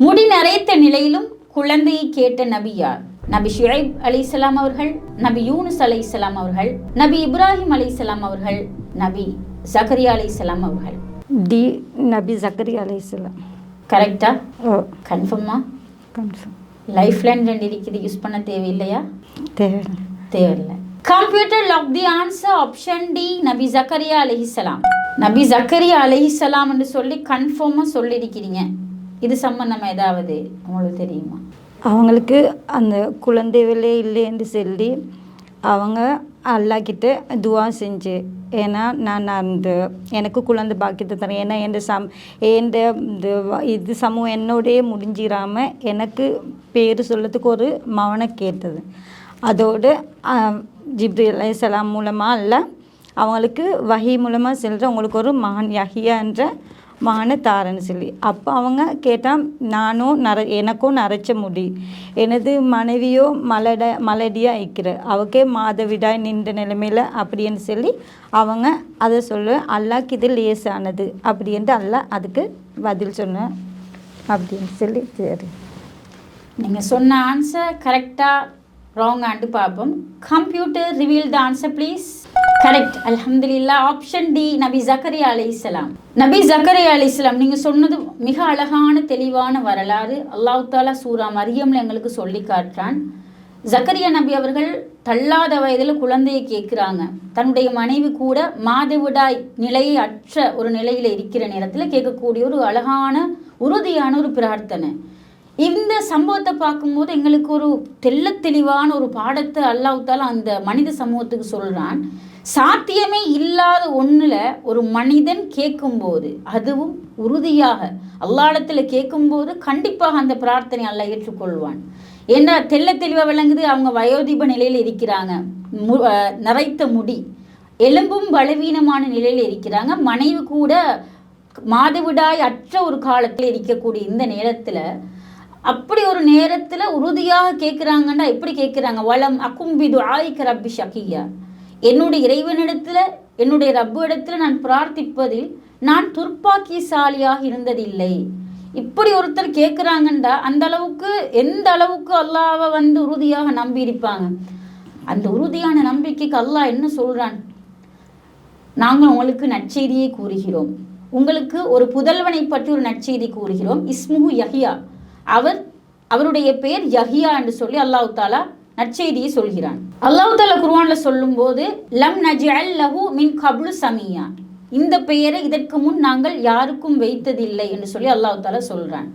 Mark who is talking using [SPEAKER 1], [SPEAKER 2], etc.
[SPEAKER 1] முடி நரைத்த நிலையிலும் குழந்தையை கேட்ட நபி யார்? நபி ஷுஐப் அலைஹிஸ்ஸலாம் அவர்கள், நபி யூனுஸ் அலைஹிஸ்ஸலாம் அவர்கள், நபி இப்ராஹிம் அலைஹிஸ்ஸலாம் அவர்கள், நபி ஜக்கரியா அலைஹிஸ்ஸலாம் அவர்கள்.
[SPEAKER 2] டி நபி ஜக்கரியா அலைஹிஸ்ஸலாம்.
[SPEAKER 1] கரெக்டா?
[SPEAKER 2] ஓ,
[SPEAKER 1] கன்ஃபார்மா?
[SPEAKER 2] கன்ஃபார்ம்.
[SPEAKER 1] லைஃப் லைன் 2 இருக்குது, யூஸ் பண்ண தேவையில்லையா?
[SPEAKER 2] தேவையில்லை.
[SPEAKER 1] தேவையில்லை. Computer lock the answer option D நபி ஜக்கரியா அலைஹிஸ்ஸலாம். நபி ஜக்கரியா அலைஹிஸ்ஸலாம் என்று சொல்லி கன்ஃபார்மாக சொல்லியிருக்கிறீங்க. இது சம்பந்தமா ஏதாவது உங்களுக்கு தெரியுமா?
[SPEAKER 2] அவங்களுக்கு அந்த குழந்தைகளே இல்லை என்று சொல்லி அவங்க அல்லாஹ்கிட்ட துவா செஞ்சு, ஏன்னா நான் அந்த எனக்கு குழந்தை பாக்கியத்தை தரேன், ஏன்னா இது சமூகம் என்னோடையே முடிஞ்சிடாமல் எனக்கு பேர் சொல்லத்துக்கு ஒரு மவனை கேட்டது. அதோடு ஜிப்ரீல் அலைஹிஸ்ஸலாம் மூலமாக அல்ல அவங்களுக்கு வஹி மூலமாக செல்கிற உங்களுக்கு ஒரு மகன் யஹ்யா என்ற மகனை தாரன்னு சொல்லி. அப்போ அவங்க கேட்டால் எனக்கும் நரைச்ச முடி, எனது மனைவியோ மலடியாக இருக்கிற அவக்கே மாதவிடாய் நின்ற நிலைமையில் அப்படின்னு சொல்லி அவங்க அதை சொல்ல, அல்லாஹ்க்கு இது லேசானது அப்படின்ட்டு அல்லாஹ் அதுக்கு பதில் சொன்னேன் அப்படின்னு சொல்லி. சரி,
[SPEAKER 1] நீங்கள் சொன்ன ஆன்சர் கரெக்டாக ராங் ஆண்டு பார்ப்போம். Computer reveal the answer please. Correct, அல்ஹம்துலில்லாஹ். ஆப்ஷன் டி நபி ஜக்கரியா அலைஹிஸ்ஸலாம். நபி ஜக்கரியா அலைஹிஸ்ஸலாம் நீங்கள் சொன்னது மிக அழகான தெளிவான வரலாறு. அல்லாஹ் தாலா சூரா மரியம்ல எங்களுக்கு சொல்லி காட்டுறான். ஜக்கரியா நபி அவர்கள் தள்ளாத வயதில் குழந்தையை கேட்குறாங்க. தன்னுடைய மனைவி கூட மாதவிடாய் நிலையை அற்ற ஒரு நிலையில் இருக்கிற நேரத்தில் கேட்கக்கூடிய ஒரு அழகான உறுதியான ஒரு பிரார்த்தனை. இந்த சம்பவத்தை பார்க்கும்போது எங்களுக்கு ஒரு தெளிவான ஒரு பாடத்தை அல்லாஹ் தாலா அந்த மனித சமூகத்துக்கு சொல்கிறான். சாத்தியமே இல்லாத ஒன்றில் ஒரு மனிதன் கேட்கும்போது, அதுவும் உறுதியாக அல்லாஹ்விடத்தில் கேட்கும்போது கண்டிப்பாக அந்த பிரார்த்தனை அல்லாஹ் ஏற்றுக்கொள்வான். ஏன்னா தெளிவாக விளங்குது. அவங்க வயோதிப நிலையில் இருக்கிறாங்க, நரைத்த முடி, எலும்பும் பலவீனமான நிலையில் இருக்கிறாங்க. மனைவி கூட மாதவிடாய் அற்ற ஒரு காலத்தில் இருக்கக்கூடிய இந்த நேரத்தில், அப்படி ஒரு நேரத்தில் உறுதியாக கேட்குறாங்கன்னா எப்படி கேட்குறாங்க? வலம் அக்கும்பிது ஆயிக்க ரப்பி ஷக்கியா, என்னுடைய இறைவனிடத்தில் என்னுடைய ரப்பு இடத்துல நான் பிரார்த்திப்பதில் நான் துர்ப்பாக்கியசாலியாக இருந்ததில்லை. இப்படி ஒருத்தர் கேட்குறாங்கண்டா அந்த அளவுக்கு எந்த அளவுக்கு அல்லாஹ்வை உறுதியாக நம்பி இருப்பாங்க. அந்த உறுதியான நம்பிக்கைக்கு அல்லாஹ் என்ன சொல்கிறான்? நாங்கள் உங்களுக்கு நற்செய்தியை கூறுகிறோம், உங்களுக்கு ஒரு புதல்வனை பற்றி ஒரு நற்செய்தி கூறுகிறோம். இஸ்முஹு யஹ்யா, அவருடைய பெயர் யஹ்யா என்று சொல்லி அல்லாஹ் தாலா நற்செய்தியை சொல்கிறான். அல்லாஹ் தாலா குர்ஆன்ல சொல்லும் போது லம் நஜ்அல் லஹு மின் கப்லு சமியா, இந்த பெயரை இதற்கு முன் நாங்கள் யாருக்கும் வைத்ததில்லை என்று சொல்லி அல்லாஹ் தாலா சொல்றான்.